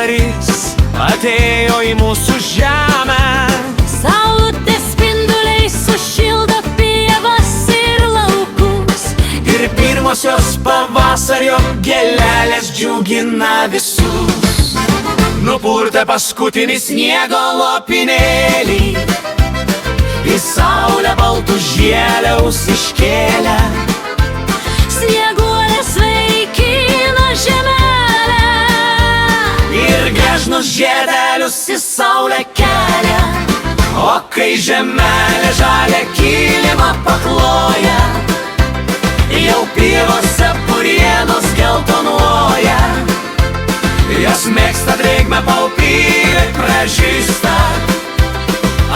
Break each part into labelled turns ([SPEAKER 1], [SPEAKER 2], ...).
[SPEAKER 1] pavasaris atėjo į mūsų žemę.
[SPEAKER 2] Saulutės spinduliai sušildo pievas ir laukus,
[SPEAKER 1] Ir pirmosios pavasario gėlelės džiugina visus. Nupurtė paskutinį sniego lopinėlį, į saulę baltų žieliaus iškėlę.
[SPEAKER 2] snieguolės vaikina žemelę
[SPEAKER 1] Ir gležnus žiedelius į saulę kelia. O kai žemelė žalia kilimą pakloja, jau pievose purienos geltonuoja. Jos mėgsta drėgmę, paupyrai pražysta.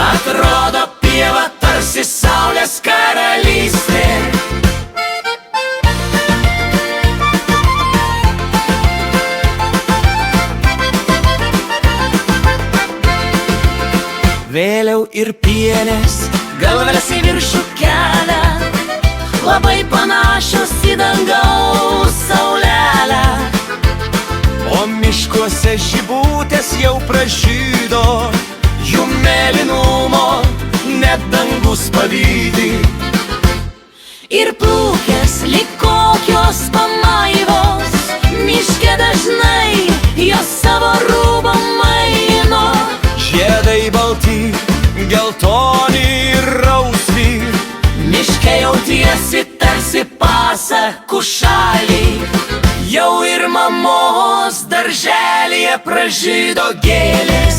[SPEAKER 1] Atrodo pieva tarsi saulės karalystė. Vėliau ir pienės galveles į viršų kelia, labai panašios į dangaus saulelę. O miškuose žibutės jau pražydo, jų mėlynumo net dangus pavydi.
[SPEAKER 2] ir plūkės lyg kokios pamaivos, miške dažnai jos savo rūbą maino.
[SPEAKER 1] Žiedai balti, geltoni ir rausvi,
[SPEAKER 2] Miške jautiesi tarsi pasakų šalį,
[SPEAKER 1] jau ir mamos darželyje pražydo gėlės.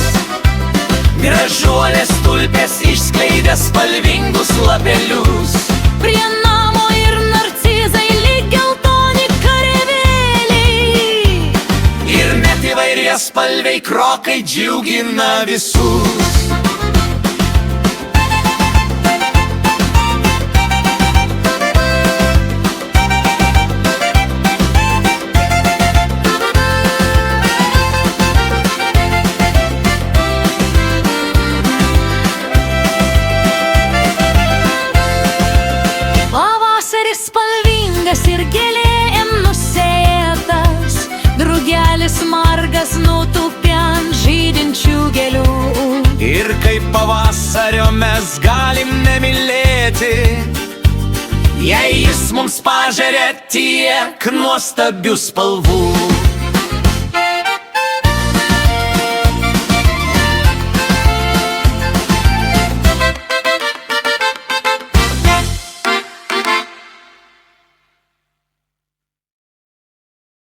[SPEAKER 1] Gražuolės tulpės išskleidė spalvingus lapelius.
[SPEAKER 2] prie namo ir narcizai lyg geltoni kareivėliai.
[SPEAKER 1] Ir net įvairie spalviai krokai džiugina visus.
[SPEAKER 2] Pavasaris spalvingas ir gėlėm nusėtas, drugelis margas nutūpė ant žydinčių gėlių.
[SPEAKER 1] Ir kaip pavasario mes galim nemylėti, jei jis mums pažeria tiek nuostabių spalvų.